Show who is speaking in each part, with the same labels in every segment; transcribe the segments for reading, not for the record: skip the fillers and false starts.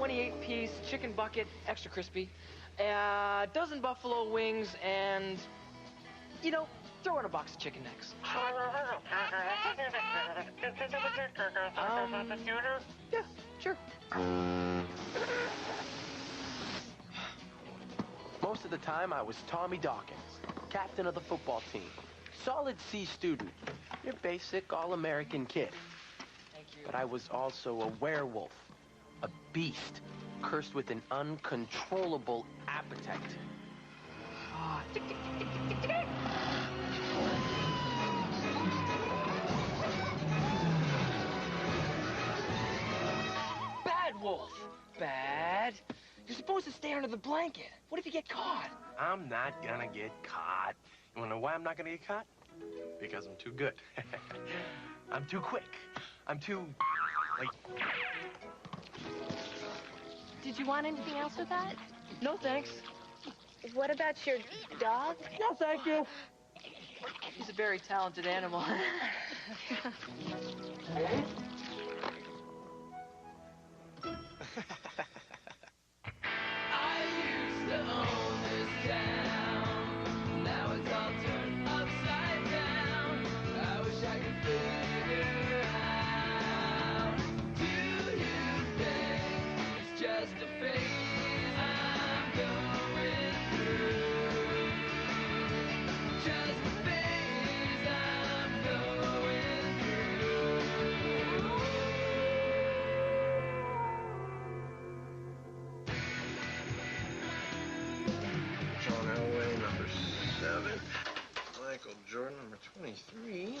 Speaker 1: 28-piece chicken bucket, extra crispy, a dozen buffalo wings, and, you know, throw in a box of chicken necks. Yeah, sure.
Speaker 2: Most of the time, I was Tommy Dawkins, captain of the football team. Solid C student. Your basic all-American kid.
Speaker 1: Thank you.
Speaker 2: But I was also a werewolf, a beast, cursed with an uncontrollable appetite.
Speaker 1: Bad wolf. Bad. You're supposed to stay under the blanket. What if you get caught?
Speaker 3: I'm not gonna get caught. You wanna know why I'm not gonna get caught? Because I'm too good. I'm too quick. I'm too, like...
Speaker 4: Did you want anything else with that?
Speaker 1: No, thanks.
Speaker 4: What about your dog?
Speaker 1: No, thank you. He's a very talented animal. I used to own this town. Now it's all turned upside down. I wish I could figure out. Do you think it's just a phase I'm going through? Just a phase I'm going through.
Speaker 3: John Elway, number 7. Michael Jordan, number 23.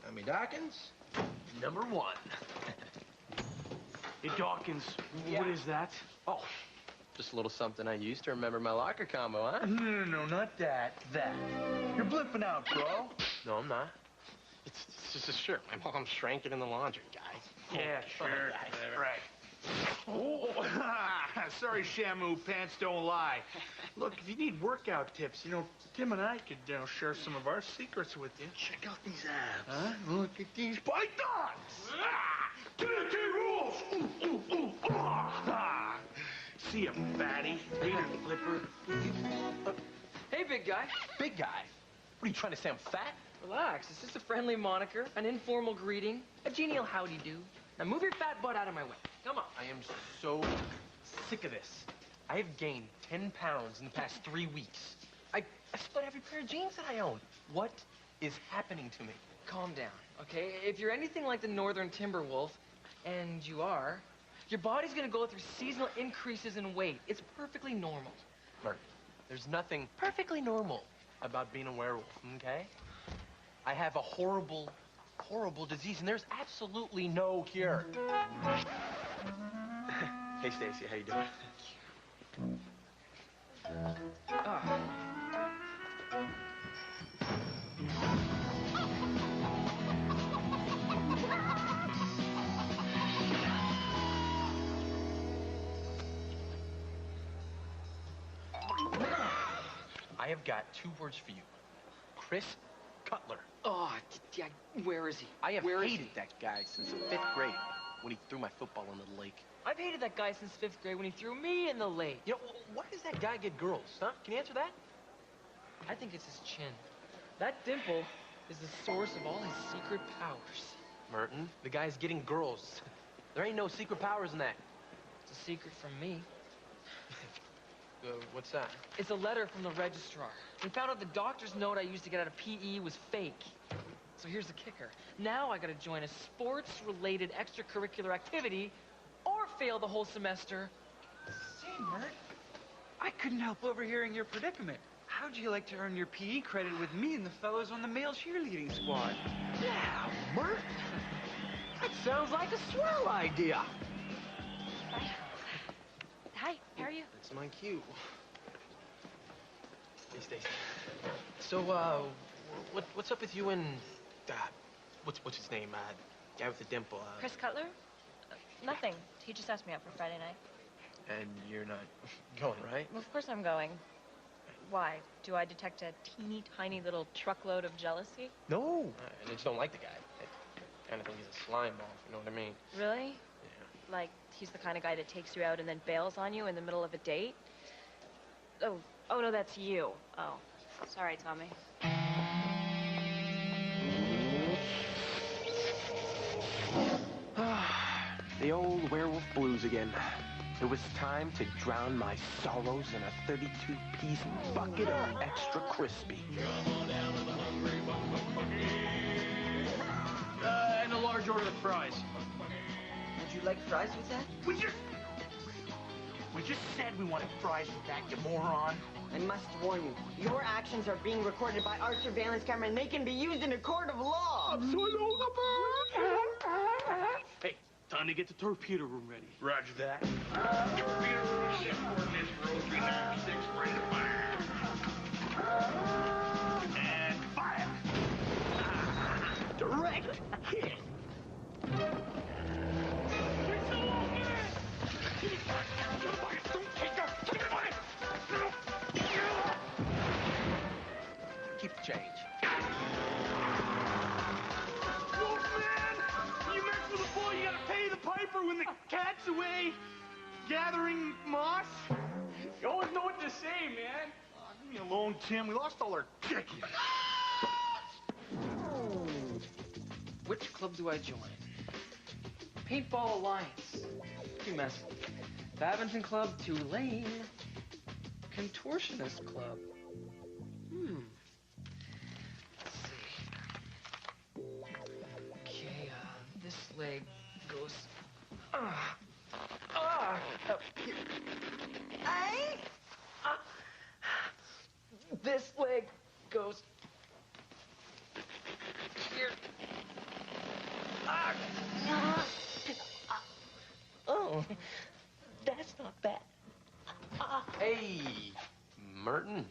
Speaker 3: Tommy Dawkins, number 1.
Speaker 2: Hey, Dawkins, what is that? Oh, just a little something I used to remember my locker combo, huh?
Speaker 5: No, not that. That. You're blipping out, bro.
Speaker 2: No, I'm not.
Speaker 3: It's just a shirt. My mom shrank it in the laundry, guy.
Speaker 5: Yeah, sure. Right. Oh, sorry, Shamu. Pants don't lie. Look, if you need workout tips, Tim and I could, share some of our secrets with you.
Speaker 3: Check out these abs.
Speaker 5: Huh? Look at these pythons! TNT rules! Ooh, ooh, ooh, ah! See ya, fatty. Later, Flipper.
Speaker 1: Hey, big guy.
Speaker 2: Big guy? What are you trying to say, I'm fat?
Speaker 1: Relax. It's just a friendly moniker, an informal greeting, a genial howdy-do. Now move your fat butt out of my way. Come on.
Speaker 2: I am so sick of this. I have gained 10 pounds in the past 3 weeks. I split every pair of jeans that I own. What is happening to me?
Speaker 1: Calm down, okay? If you're anything like the northern timber wolf, and you are, your body's gonna go through seasonal increases in weight. It's perfectly normal.
Speaker 2: Mert, there's nothing perfectly normal about being a werewolf, okay? I have a horrible, horrible disease, and there's absolutely no cure. Hey, Stacy, how you doing? I have got 2 words for you. Chris Cutler.
Speaker 1: Oh, yeah, where is he?
Speaker 2: I have
Speaker 1: Where is
Speaker 2: hated
Speaker 1: he?
Speaker 2: that guy since the 5th grade when he threw my football into the lake.
Speaker 1: I've hated that guy since 5th grade when he threw me in the lake.
Speaker 2: You know, why does that guy get girls, huh? Can you answer that?
Speaker 1: I think it's his chin. That dimple is the source of all his secret powers.
Speaker 2: Merton, the guy's getting girls. There ain't no secret powers in that.
Speaker 1: It's a secret from me.
Speaker 2: What's that?
Speaker 1: It's a letter from the registrar. We found out the doctor's note I used to get out of PE was fake. So here's the kicker. Now I gotta join a sports-related extracurricular activity or fail the whole semester.
Speaker 6: Say, Mert, I couldn't help overhearing your predicament. How'd you like to earn your PE credit with me and the fellows on the male cheerleading squad?
Speaker 2: Yeah, Mert. That sounds like a swell idea.
Speaker 4: Hi, how are you?
Speaker 2: That's my cue. Hey, Stacy. So, what's up with you and, what's his name? Guy with the dimple.
Speaker 4: Chris Cutler? Nothing. He just asked me out for Friday night.
Speaker 2: And you're not going, right?
Speaker 4: Well, of course I'm going. Why? Do I detect a teeny tiny little truckload of jealousy?
Speaker 2: No. I just don't like the guy. I kind of think he's a slime ball, if you know what I mean.
Speaker 4: Really?
Speaker 2: Yeah.
Speaker 4: Like, he's the kind of guy that takes you out and then bails on you in the middle of a date? Oh, no, that's you. Oh, sorry, Tommy.
Speaker 3: The old werewolf blues again. It was time to drown my sorrows in a 32-piece bucket of extra crispy.
Speaker 2: And a large order of fries.
Speaker 7: Would you like fries with that?
Speaker 5: We just said we wanted fries with that, you moron.
Speaker 7: I must warn you, your actions are being recorded by our surveillance camera, and they can be used in a court of law.
Speaker 2: Hey, time to get the torpedo room ready.
Speaker 5: Roger that. Torpedo room, shift coordinates for 0396, ready to fire. And fire. Direct hit.
Speaker 3: Keep the change.
Speaker 5: Wolfman! You mess with a boy, you gotta pay the piper when the cat's away gathering moss. You always know what to say, man. Leave me alone, Tim. We lost all our chickens.
Speaker 1: Which club do I join? Paintball Alliance. Too messy. Badminton Club, too lame. Contortionist Club. Let's see. Okay, this leg goes... This leg goes... Here. Oh, that's not bad.
Speaker 3: Hey, Merton.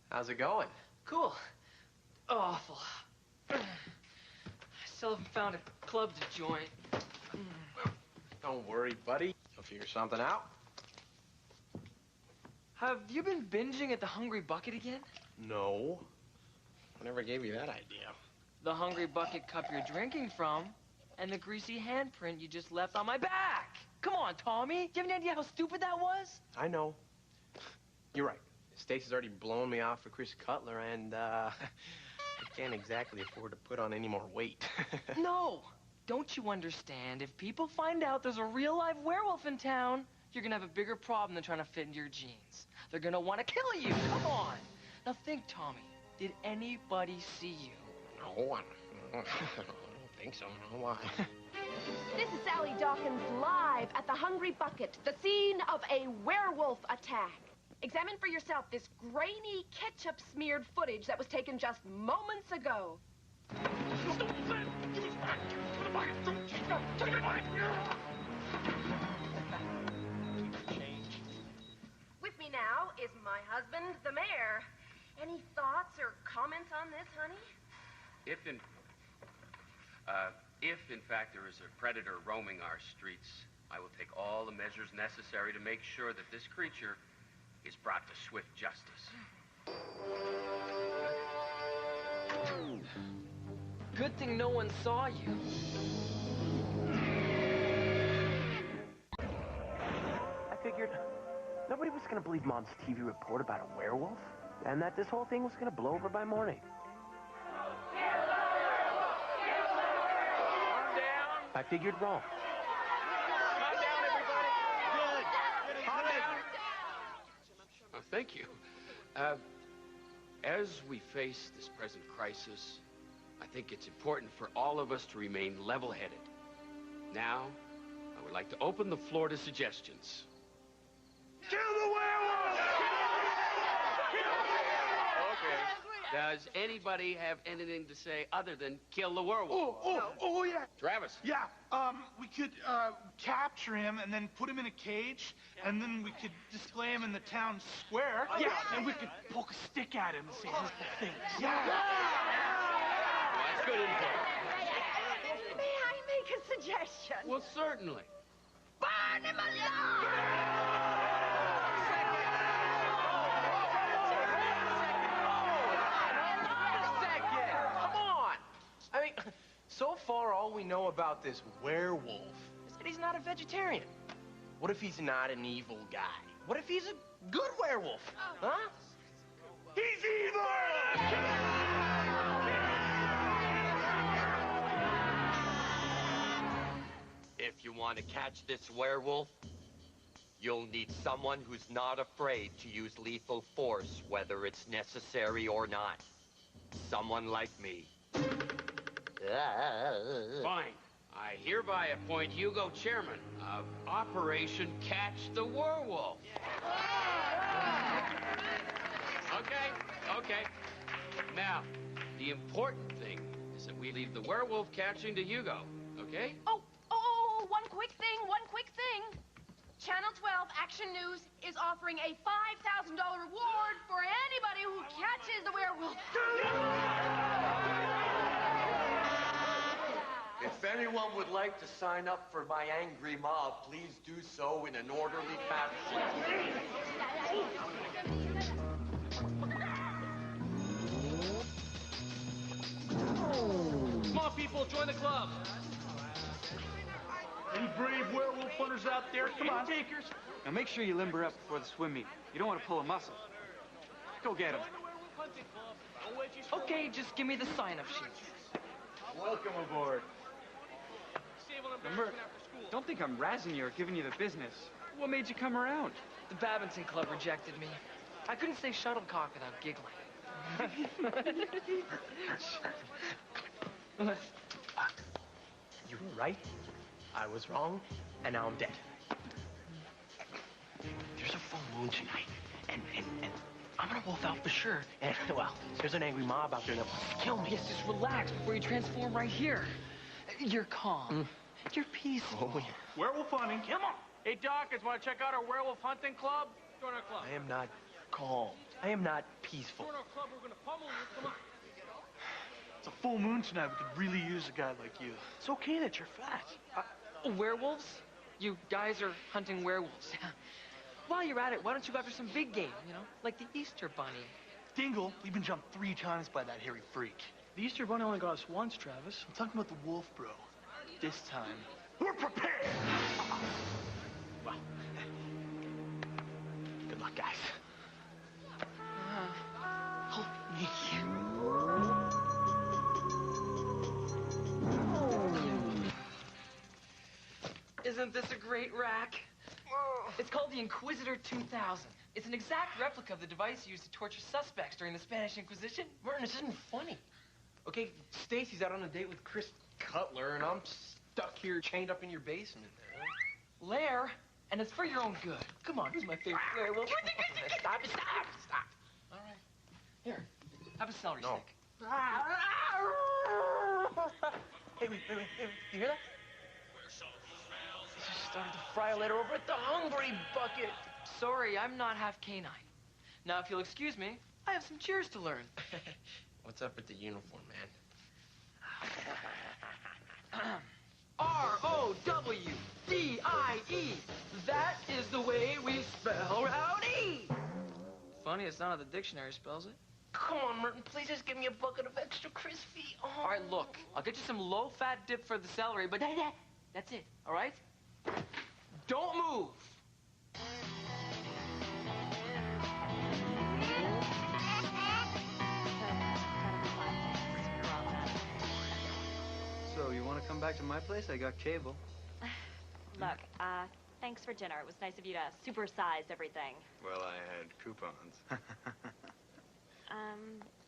Speaker 3: How's it going?
Speaker 1: Cool. Awful. I still haven't found a club to join.
Speaker 3: Don't worry, buddy. You'll figure something out.
Speaker 1: Have you been binging at the Hungry Bucket again?
Speaker 3: No. I never gave you that idea.
Speaker 1: The Hungry Bucket cup you're drinking from, and the greasy handprint you just left on my back. Come on, Tommy. Do you have any idea how stupid that was?
Speaker 3: I know. You're right. Stacy's already blown me off for Chris Cutler, and, I can't exactly afford to put on any more weight.
Speaker 1: No. Don't you understand? If people find out there's a real live werewolf in town, you're gonna have a bigger problem than trying to fit into your jeans. They're gonna want to kill you. Come on. Now think, Tommy. Did anybody see you?
Speaker 3: No, I don't think so. No, why?
Speaker 8: This is Sally Dawkins live at the Hungry Bucket, the scene of a werewolf attack. Examine for yourself this grainy, ketchup-smeared footage that was taken just moments ago. With me now is my husband, the mayor. Any thoughts or comments on this, honey?
Speaker 9: If in fact there is a predator roaming our streets, I will take all the measures necessary to make sure that this creature is brought to swift justice.
Speaker 1: Good thing no one saw you.
Speaker 3: I figured nobody was gonna believe Mom's TV report about a werewolf, and that this whole thing was gonna blow over by morning. I figured wrong.
Speaker 9: Calm down, everybody. Good. Calm down. Oh, thank you. As we face this present crisis, I think it's important for all of us to remain level-headed. Now, I would like to open the floor to suggestions.
Speaker 5: Kill the werewolf!
Speaker 9: Okay. Does anybody have anything to say other than kill the werewolf?
Speaker 5: Oh, yeah.
Speaker 9: Travis.
Speaker 5: Yeah, we could, capture him and then put him in a cage, and then we could display him in the town square. Yeah, and we could poke a stick at him and say, here's the thing. Yeah.
Speaker 9: That's good input.
Speaker 8: May I make a suggestion?
Speaker 9: Well, certainly.
Speaker 8: Burn him alive!
Speaker 3: So far, all we know about this werewolf is that he's not a vegetarian. What if he's not an evil guy? What if he's a good werewolf? Huh?
Speaker 5: He's evil!
Speaker 10: If you want to catch this werewolf, you'll need someone who's not afraid to use lethal force, whether it's necessary or not. Someone like me.
Speaker 9: Fine. I hereby appoint Hugo chairman of Operation Catch the Werewolf. Okay. Now, the important thing is that we leave the werewolf catching to Hugo, okay?
Speaker 8: Oh, one quick thing. Channel 12 Action News is offering a $5,000 reward for anybody who catches the werewolf.
Speaker 10: If anyone would like to sign up for my angry mob, please do so in an orderly fashion.
Speaker 5: Come on, people, join the club. Any brave werewolf hunters out there? Come on. Takers.
Speaker 6: Now make sure you limber up before the swim meet. You don't want to pull a muscle. Go get him.
Speaker 1: Okay, just give me the sign-up sheet.
Speaker 6: Welcome aboard. Remember, don't think I'm razzing you or giving you the business. What made you come around?
Speaker 1: The badminton club rejected me. I couldn't say shuttlecock without giggling.
Speaker 3: You were right. I was wrong, and now I'm dead. There's a full moon tonight, and I'm gonna wolf out for sure. And, well, there's an angry mob out there that wants to kill me.
Speaker 1: Yes, just relax before you transform right here. You're calm. You're peaceful.
Speaker 3: Oh, yeah.
Speaker 5: Werewolf hunting. Come on. Hey, Dawkins, want to check out our werewolf hunting club? Join our club.
Speaker 3: I am not calm. I am not peaceful.
Speaker 5: Join our club. We're going to pummel you. Come on. It's a full moon tonight. We could really use a guy like you.
Speaker 3: It's okay that you're fat.
Speaker 1: Werewolves? You guys are hunting werewolves. While you're at it, why don't you go after some big game, like the Easter Bunny?
Speaker 5: Dingle, we've been jumped 3 times by that hairy freak.
Speaker 11: The Easter Bunny only got us once, Travis.
Speaker 5: I'm talking about the wolf, bro. This time, we're prepared!
Speaker 3: Well, good luck, guys.
Speaker 1: Isn't this a great rack? It's called the Inquisitor 2000. It's an exact replica of the device used to torture suspects during the Spanish Inquisition.
Speaker 3: Merton, this isn't funny. Okay, Stacy's out on a date with Chris Cutler, and I'm stuck here chained up in your basement.
Speaker 1: Lair, and it's for your own good. Come on, who's my favorite werewolf? Stop. All right. Here, have a celery stick.
Speaker 3: Hey, wait. You hear that? They just started to fry a letter over at the Hungry Bucket.
Speaker 1: Sorry, I'm not half canine. Now, if you'll excuse me, I have some cheers to learn.
Speaker 3: What's up with the uniform, man?
Speaker 1: R-O-W-D-I-E. That is the way we spell rowdy. Funny, it's not how the dictionary spells it.
Speaker 3: Come on, Merton, please just give me a bucket of extra crispy. Oh.
Speaker 1: All right, look, I'll get you some low-fat dip for the celery, but that's it, all right? Don't move.
Speaker 6: So, you want to come back to my place? I got cable.
Speaker 4: Look, thanks for dinner. It was nice of you to supersize everything.
Speaker 6: Well, I had coupons.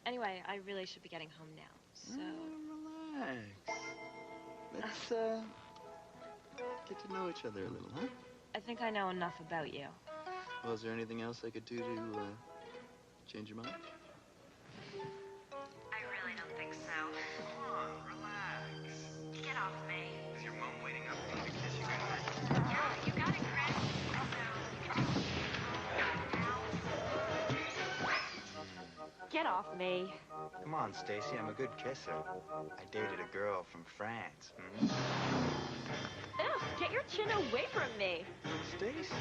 Speaker 4: Anyway, I really should be getting home now, so...
Speaker 6: Relax. Let's, get to know each other a little, huh?
Speaker 4: I think I know enough about you.
Speaker 6: Well, is there anything else I could do to, change your mind?
Speaker 4: I really don't think so.
Speaker 6: Come on, relax.
Speaker 4: Get off me.
Speaker 6: Is your mom waiting up for me to kiss you goodnight?
Speaker 4: Yeah, you got it, Chris. Get off me.
Speaker 6: Come on, Stacy, I'm a good kisser. I dated a girl from France. Hmm?
Speaker 4: Ugh, get your chin away from me.
Speaker 6: Stacy?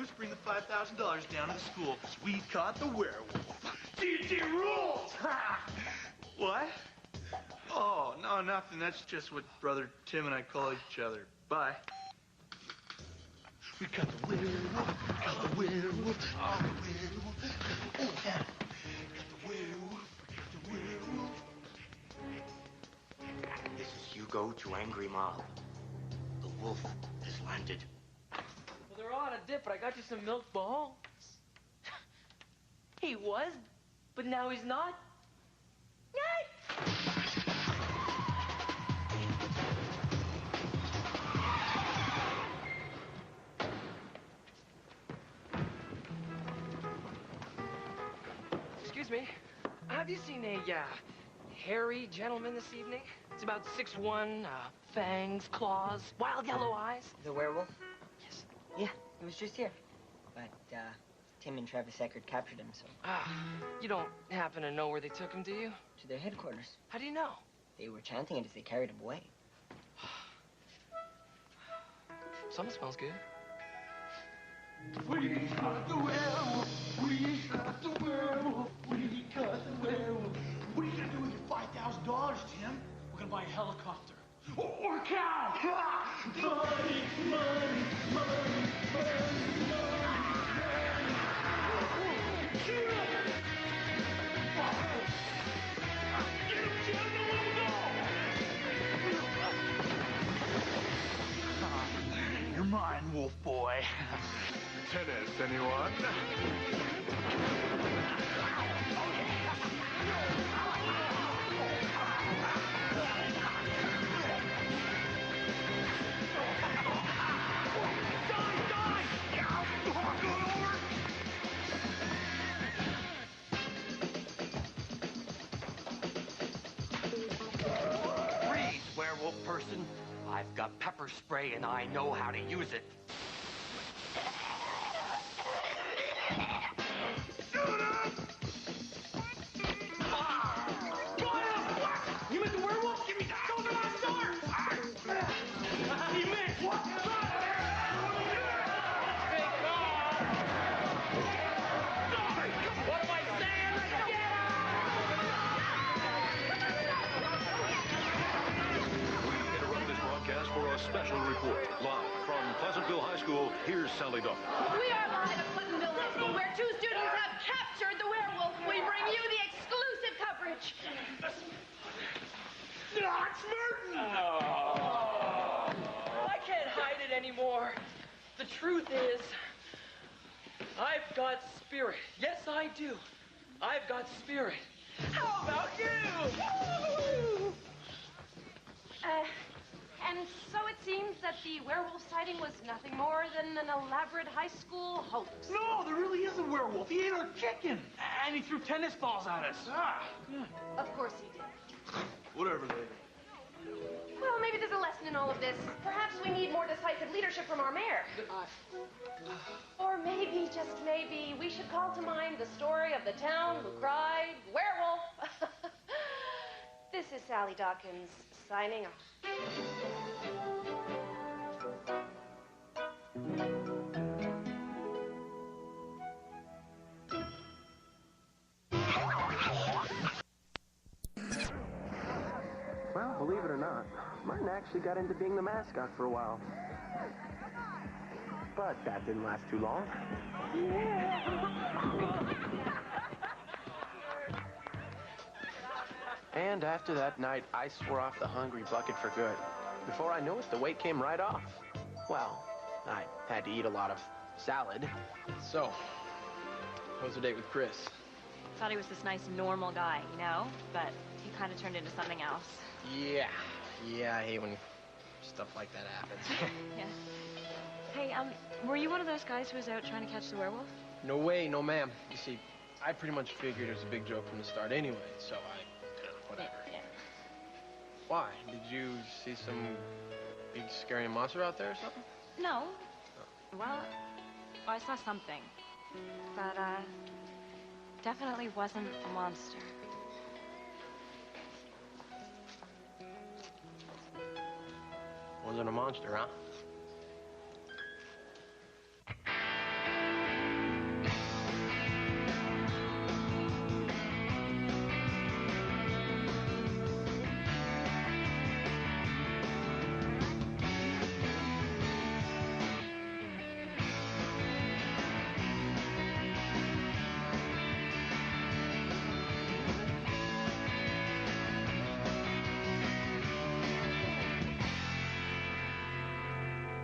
Speaker 5: do is bring the $5,000 down to the school because we caught the werewolf. TNT rules! What? Oh, no, nothing. That's just what Brother Tim and I call each other. Bye. We got the werewolf. We got the werewolf. Oh, the werewolf. Oh, yeah. We got the werewolf. We got the werewolf.
Speaker 10: This is Hugo to Angry Mob. The wolf has landed.
Speaker 1: Well, they're all out of dip, but I got you some milk balls. He was, but now he's not. Yay! Excuse me. Have you seen a hairy gentleman this evening? It's about 6'1", fangs, claws, wild yellow eyes.
Speaker 7: The werewolf?
Speaker 1: Yes.
Speaker 7: Yeah, he was just here. But, Tim and Travis Eckert captured him, so...
Speaker 1: You don't happen to know where they took him, do you?
Speaker 7: To their headquarters.
Speaker 1: How do you know?
Speaker 7: They were chanting it as they carried him away.
Speaker 1: Something smells good.
Speaker 5: We got the werewolf. We got the werewolf. We got the werewolf. What are you gonna do with your $5,000, Tim?
Speaker 11: We're gonna buy a helicopter.
Speaker 5: Or a cow! Money, money, money, money, money. Shoot him! Get him, Tim! Don't let him go! You're mine, wolf boy. Tennis, anyone?
Speaker 10: Freeze, werewolf person. I've got pepper spray and I know how to use it.
Speaker 5: You meant the werewolf? Give me that! Those are my stars! He missed! What?
Speaker 1: What am I saying?
Speaker 12: Interrupt this broadcast for a special report. Live from Pleasantville High School, here's Sally Dawkins.
Speaker 8: We are live at Pleasantville High School, where 2 students have captured the werewolf. We bring you the exclusive coverage.
Speaker 5: Not Merton!
Speaker 1: I can't hide it anymore. The truth is, I've got spirit. Yes, I do. I've got spirit. How about you?
Speaker 8: And so it seems that the werewolf sighting was nothing more than an elaborate high school hoax.
Speaker 5: No, there really is a werewolf. He ate our chicken.
Speaker 11: And he threw tennis balls at us.
Speaker 8: Of course he did.
Speaker 5: Whatever, lady.
Speaker 8: Well, maybe there's a lesson in all of this. Perhaps we need more decisive leadership from our mayor. Or maybe, just maybe, we should call to mind the story of the town who cried, werewolf. This is Sally Dawkins, signing off.
Speaker 2: Well, believe it or not, Martin actually got into being the mascot for a while. But that didn't last too long. And after that night, I swore off the hungry bucket for good. Before I knew it, the weight came right off. Well, I had to eat a lot of salad. So, how was the date with Chris?
Speaker 4: Thought he was this nice, normal guy, you know? But he kind of turned into something else.
Speaker 2: Yeah, I hate when stuff like that happens.
Speaker 4: Yeah. Hey, were you one of those guys who was out trying to catch the werewolf?
Speaker 2: No way, no ma'am. You see, I pretty much figured it was a big joke from the start anyway, so whatever.
Speaker 4: Yeah.
Speaker 2: Why? Did you see some big scary monster out there or something?
Speaker 4: No. Well, I saw something. But, definitely wasn't a monster.
Speaker 2: Wasn't a monster, huh?